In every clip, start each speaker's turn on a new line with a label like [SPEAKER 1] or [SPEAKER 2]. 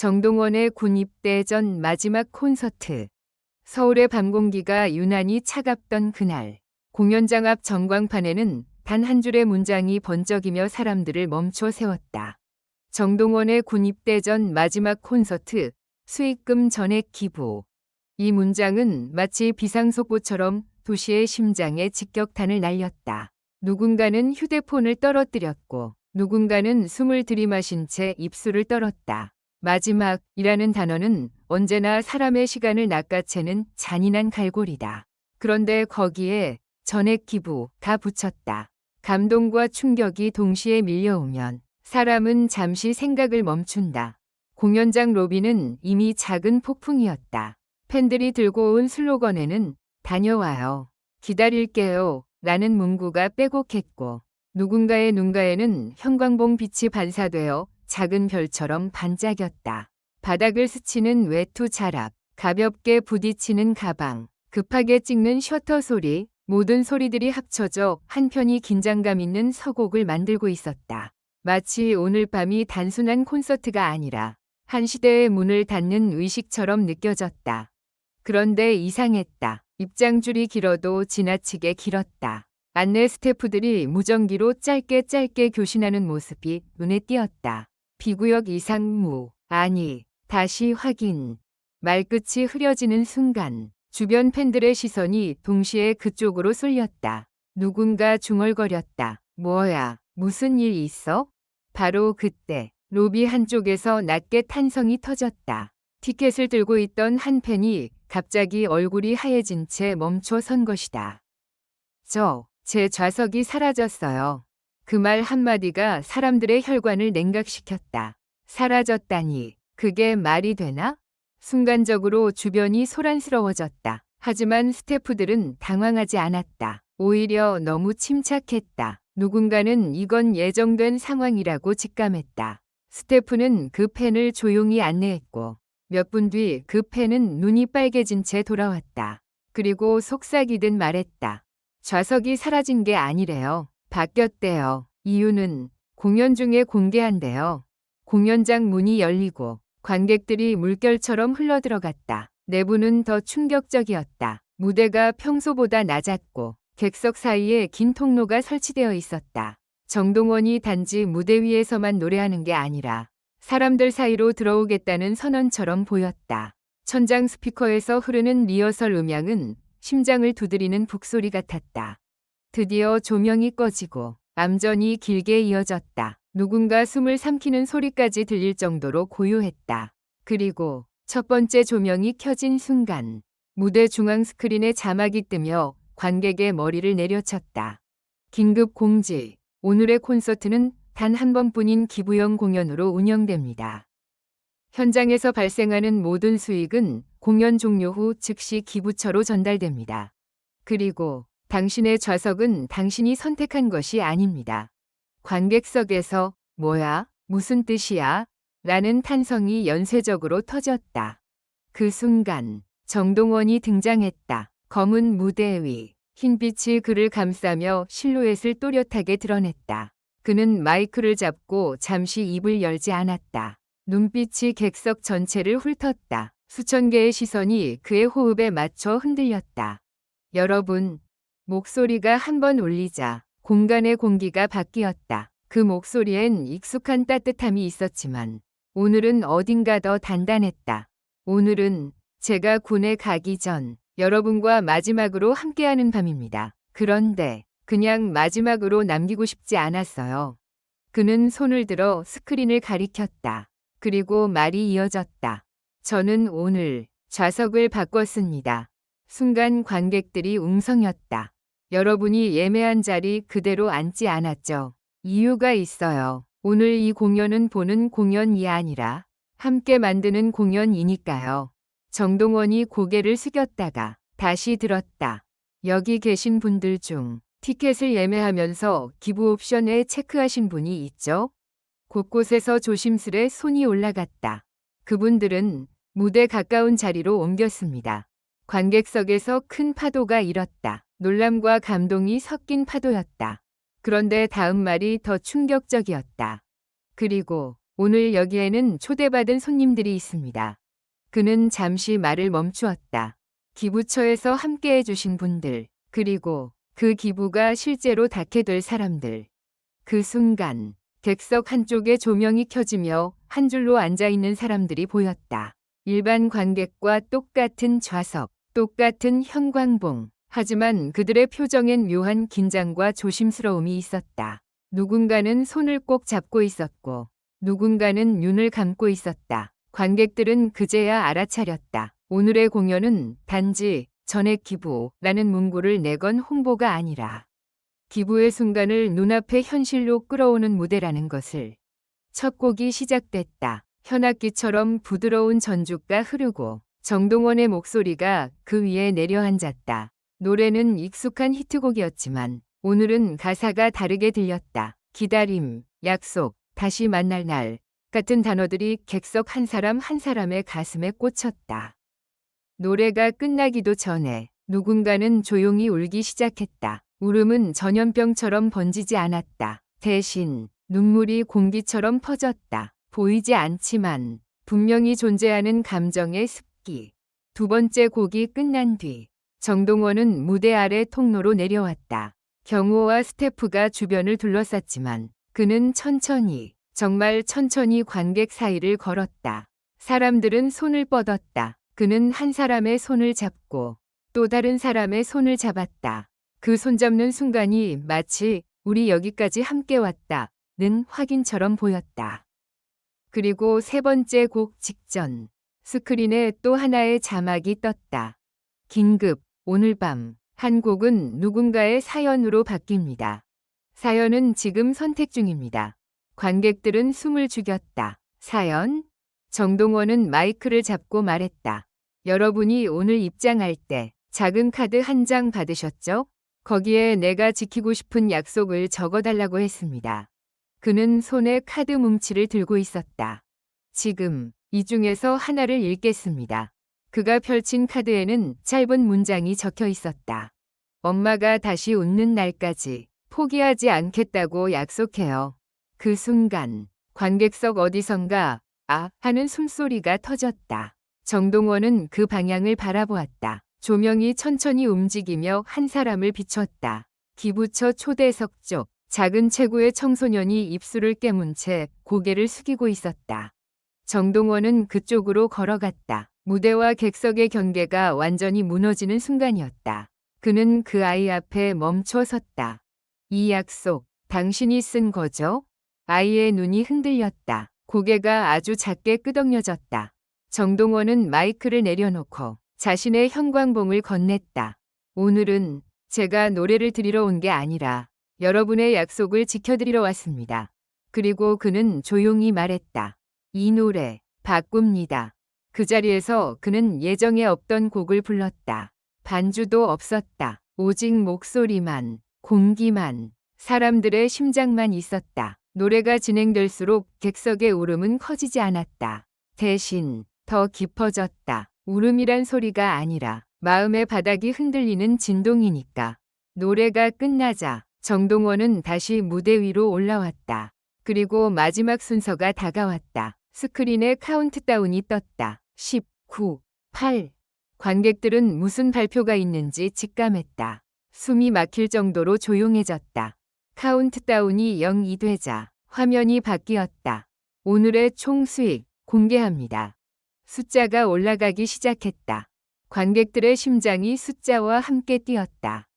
[SPEAKER 1] 정동원의 군 입대 전 마지막 콘서트. 서울의 밤 공기가 유난히 차갑던 그날. 공연장 앞 전광판에는 단 한 줄의 문장이 번쩍이며 사람들을 멈춰 세웠다. 정동원의 군 입대 전 마지막 콘서트, 수익금 전액 기부. 이 문장은 마치 비상속보처럼 도시의 심장에 직격탄을 날렸다. 누군가는 휴대폰을 떨어뜨렸고 누군가는 숨을 들이마신 채 입술을 떨었다. 마지막이라는 단어는 언제나 사람의 시간을 낚아채는 잔인한 갈고리다. 그런데 거기에 전액 기부가 붙였다. 감동과 충격이 동시에 밀려오면 사람은 잠시 생각을 멈춘다. 공연장 로비는 이미 작은 폭풍이었다. 팬들이 들고 온 슬로건에는 다녀와요, 기다릴게요 라는 문구가 빼곡했고 누군가의 눈가에는 형광봉 빛이 반사되어 작은 별처럼 반짝였다. 바닥을 스치는 외투 자락, 가볍게 부딪히는 가방, 급하게 찍는 셔터 소리, 모든 소리들이 합쳐져 한편이 긴장감 있는 서곡을 만들고 있었다. 마치 오늘 밤이 단순한 콘서트가 아니라 한 시대의 문을 닫는 의식처럼 느껴졌다. 그런데 이상했다. 입장줄이 길어도 지나치게 길었다. 안내 스태프들이 무전기로 짧게 교신하는 모습이 눈에 띄었다. 비구역 이상무, 아니, 다시 확인. 말끝이 흐려지는 순간 주변 팬들의 시선이 동시에 그쪽으로 쏠렸다. 누군가 중얼거렸다. 뭐야, 무슨 일 있어? 바로 그때 로비 한쪽에서 낮게 탄성이 터졌다. 티켓을 들고 있던 한 팬이 갑자기 얼굴이 하얘진 채 멈춰 선 것이다. 제 좌석이 사라졌어요. 그 말 한마디가 사람들의 혈관을 냉각시켰다. 사라졌다니, 그게 말이 되나? 순간적으로 주변이 소란스러워졌다. 하지만 스태프들은 당황하지 않았다. 오히려 너무 침착했다. 누군가는 이건 예정된 상황이라고 직감했다. 스태프는 그 팬을 조용히 안내했고 몇 분 뒤 그 팬은 눈이 빨개진 채 돌아왔다. 그리고 속삭이듯 말했다. 좌석이 사라진 게 아니래요. 바뀌었대요. 이유는 공연 중에 공개한대요. 공연장 문이 열리고 관객들이 물결처럼 흘러들어갔다. 내부는 더 충격적이었다. 무대가 평소보다 낮았고 객석 사이에 긴 통로가 설치되어 있었다. 정동원이 단지 무대 위에서만 노래하는 게 아니라 사람들 사이로 들어오겠다는 선언처럼 보였다. 천장 스피커에서 흐르는 리허설 음향은 심장을 두드리는 북소리 같았다. 드디어 조명이 꺼지고 암전이 길게 이어졌다. 누군가 숨을 삼키는 소리까지 들릴 정도로 고요했다. 그리고 첫 번째 조명이 켜진 순간 무대 중앙 스크린에 자막이 뜨며 관객의 머리를 내려쳤다. 긴급 공지. 오늘의 콘서트는 단 한 번뿐인 기부형 공연으로 운영됩니다. 현장에서 발생하는 모든 수익은 공연 종료 후 즉시 기부처로 전달됩니다. 그리고 당신의 좌석은 당신이 선택한 것이 아닙니다. 관객석에서 뭐야? 무슨 뜻이야? 라는 탄성이 연쇄적으로 터졌다. 그 순간 정동원이 등장했다. 검은 무대 위, 흰빛이 그를 감싸며 실루엣을 또렷하게 드러냈다. 그는 마이크를 잡고 잠시 입을 열지 않았다. 눈빛이 객석 전체를 훑었다. 수천 개의 시선이 그의 호흡에 맞춰 흔들렸다. 여러분, 목소리가 한 번 울리자 공간의 공기가 바뀌었다. 그 목소리엔 익숙한 따뜻함이 있었지만 오늘은 어딘가 더 단단했다. 오늘은 제가 군에 가기 전 여러분과 마지막으로 함께하는 밤입니다. 그런데 그냥 마지막으로 남기고 싶지 않았어요. 그는 손을 들어 스크린을 가리켰다. 그리고 말이 이어졌다. 저는 오늘 좌석을 바꿨습니다. 순간 관객들이 웅성였다. 여러분이 예매한 자리 그대로 앉지 않았죠. 이유가 있어요. 오늘 이 공연은 보는 공연이 아니라 함께 만드는 공연이니까요. 정동원이 고개를 숙였다가 다시 들었다. 여기 계신 분들 중 티켓을 예매하면서 기부 옵션에 체크하신 분이 있죠? 곳곳에서 조심스레 손이 올라갔다. 그분들은 무대 가까운 자리로 옮겼습니다. 관객석에서 큰 파도가 일었다. 놀람과 감동이 섞인 파도였다. 그런데 다음 말이 더 충격적이었다. 그리고 오늘 여기에는 초대받은 손님들이 있습니다. 그는 잠시 말을 멈추었다. 기부처에서 함께해 주신 분들, 그리고 그 기부가 실제로 닿게 될 사람들. 그 순간 객석 한쪽에 조명이 켜지며 한 줄로 앉아있는 사람들이 보였다. 일반 관객과 똑같은 좌석, 똑같은 형광봉. 하지만 그들의 표정엔 묘한 긴장과 조심스러움이 있었다. 누군가는 손을 꼭 잡고 있었고 누군가는 눈을 감고 있었다. 관객들은 그제야 알아차렸다. 오늘의 공연은 단지 전액 기부라는 문구를 내건 홍보가 아니라 기부의 순간을 눈앞에 현실로 끌어오는 무대라는 것을. 첫 곡이 시작됐다. 현악기처럼 부드러운 전주가 흐르고 정동원의 목소리가 그 위에 내려앉았다. 노래는 익숙한 히트곡이었지만 오늘은 가사가 다르게 들렸다. 기다림, 약속, 다시 만날 날 같은 단어들이 객석 한 사람 한 사람의 가슴에 꽂혔다. 노래가 끝나기도 전에 누군가는 조용히 울기 시작했다. 울음은 전염병처럼 번지지 않았다. 대신 눈물이 공기처럼 퍼졌다. 보이지 않지만 분명히 존재하는 감정의 습기. 두 번째 곡이 끝난 뒤 정동원은 무대 아래 통로로 내려왔다. 경호와 스태프가 주변을 둘러쌌지만 그는 천천히, 정말 천천히 관객 사이를 걸었다. 사람들은 손을 뻗었다. 그는 한 사람의 손을 잡고 또 다른 사람의 손을 잡았다. 그 손잡는 순간이 마치 우리 여기까지 함께 왔다는 확인처럼 보였다. 그리고 세 번째 곡 직전 스크린에 또 하나의 자막이 떴다. 긴급, 오늘 밤. 한 곡은 누군가의 사연으로 바뀝니다. 사연은 지금 선택 중입니다. 관객들은 숨을 죽였다. 사연? 정동원은 마이크를 잡고 말했다. 여러분이 오늘 입장할 때 작은 카드 한 장 받으셨죠? 거기에 내가 지키고 싶은 약속을 적어달라고 했습니다. 그는 손에 카드 뭉치를 들고 있었다. 지금 이 중에서 하나를 읽겠습니다. 그가 펼친 카드에는 짧은 문장이 적혀 있었다. 엄마가 다시 웃는 날까지 포기하지 않겠다고 약속해요. 그 순간 관객석 어디선가 아 하는 숨소리가 터졌다. 정동원은 그 방향을 바라보았다. 조명이 천천히 움직이며 한 사람을 비췄다. 기부처 초대석 쪽 작은 체구의 청소년이 입술을 깨문 채 고개를 숙이고 있었다. 정동원은 그쪽으로 걸어갔다. 무대와 객석의 경계가 완전히 무너지는 순간이었다. 그는 그 아이 앞에 멈춰 섰다. 이 약속, 당신이 쓴 거죠? 아이의 눈이 흔들렸다. 고개가 아주 작게 끄덕여졌다. 정동원은 마이크를 내려놓고 자신의 형광봉을 건넸다. 오늘은 제가 노래를 드리러 온 게 아니라 여러분의 약속을 지켜드리러 왔습니다. 그리고 그는 조용히 말했다. 이 노래 바꿉니다. 그 자리에서 그는 예정에 없던 곡을 불렀다. 반주도 없었다. 오직 목소리만, 공기만, 사람들의 심장만 있었다. 노래가 진행될수록 객석의 울음은 커지지 않았다. 대신 더 깊어졌다. 울음이란 소리가 아니라 마음의 바닥이 흔들리는 진동이니까. 노래가 끝나자 정동원은 다시 무대 위로 올라왔다. 그리고 마지막 순서가 다가왔다. 스크린에 카운트다운이 떴다. 10, 9, 8. 관객들은 무슨 발표가 있는지 직감했다. 숨이 막힐 정도로 조용해졌다. 카운트다운이 0이 되자 화면이 바뀌었다. 오늘의 총 수익 공개합니다. 숫자가 올라가기 시작했다. 관객들의 심장이 숫자와 함께 뛰었다.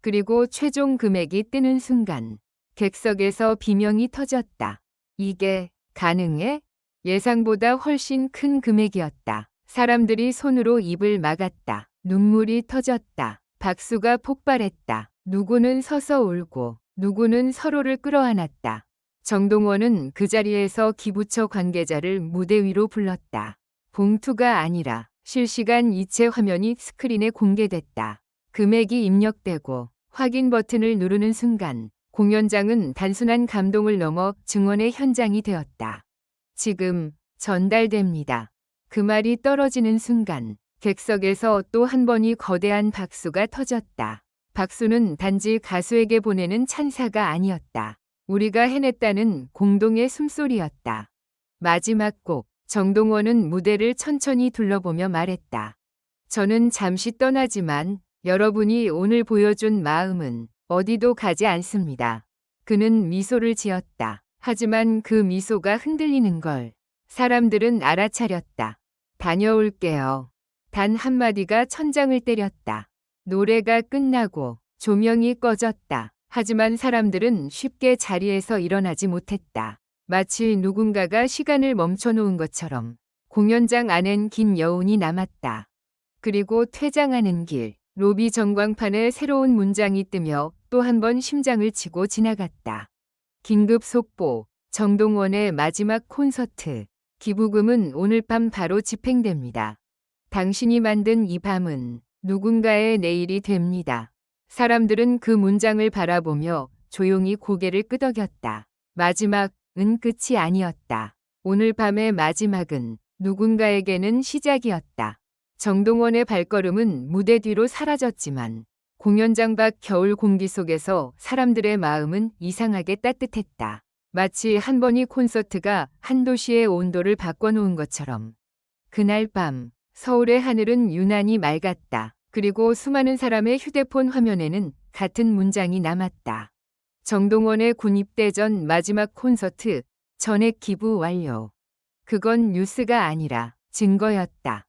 [SPEAKER 1] 그리고 최종 금액이 뜨는 순간 객석에서 비명이 터졌다. 이게 가능해? 예상보다 훨씬 큰 금액이었다. 사람들이 손으로 입을 막았다. 눈물이 터졌다. 박수가 폭발했다. 누구는 서서 울고 누구는 서로를 끌어안았다. 정동원은 그 자리에서 기부처 관계자를 무대 위로 불렀다. 봉투가 아니라 실시간 이체 화면이 스크린에 공개됐다. 금액이 입력되고 확인 버튼을 누르는 순간 공연장은 단순한 감동을 넘어 증언의 현장이 되었다. 지금 전달됩니다. 그 말이 떨어지는 순간 객석에서 또 한 번이 거대한 박수가 터졌다. 박수는 단지 가수에게 보내는 찬사가 아니었다. 우리가 해냈다는 공동의 숨소리였다. 마지막 곡. 정동원은 무대를 천천히 둘러보며 말했다. 저는 잠시 떠나지만 여러분이 오늘 보여준 마음은 어디도 가지 않습니다. 그는 미소를 지었다. 하지만 그 미소가 흔들리는 걸 사람들은 알아차렸다. 다녀올게요. 단 한마디가 천장을 때렸다. 노래가 끝나고 조명이 꺼졌다. 하지만 사람들은 쉽게 자리에서 일어나지 못했다. 마치 누군가가 시간을 멈춰놓은 것처럼 공연장 안엔 긴 여운이 남았다. 그리고 퇴장하는 길, 로비 전광판에 새로운 문장이 뜨며 또 한 번 심장을 치고 지나갔다. 긴급 속보, 정동원의 마지막 콘서트. 기부금은 오늘 밤 바로 집행됩니다. 당신이 만든 이 밤은 누군가의 내일이 됩니다. 사람들은 그 문장을 바라보며 조용히 고개를 끄덕였다. 마지막은 끝이 아니었다. 오늘 밤의 마지막은 누군가에게는 시작이었다. 정동원의 발걸음은 무대 뒤로 사라졌지만 공연장 밖 겨울 공기 속에서 사람들의 마음은 이상하게 따뜻했다. 마치 한 번의 콘서트가 한 도시의 온도를 바꿔놓은 것처럼. 그날 밤 서울의 하늘은 유난히 맑았다. 그리고 수많은 사람의 휴대폰 화면에는 같은 문장이 남았다. 정동원의 군입대 전 마지막 콘서트, 전액 기부 완료. 그건 뉴스가 아니라 증거였다.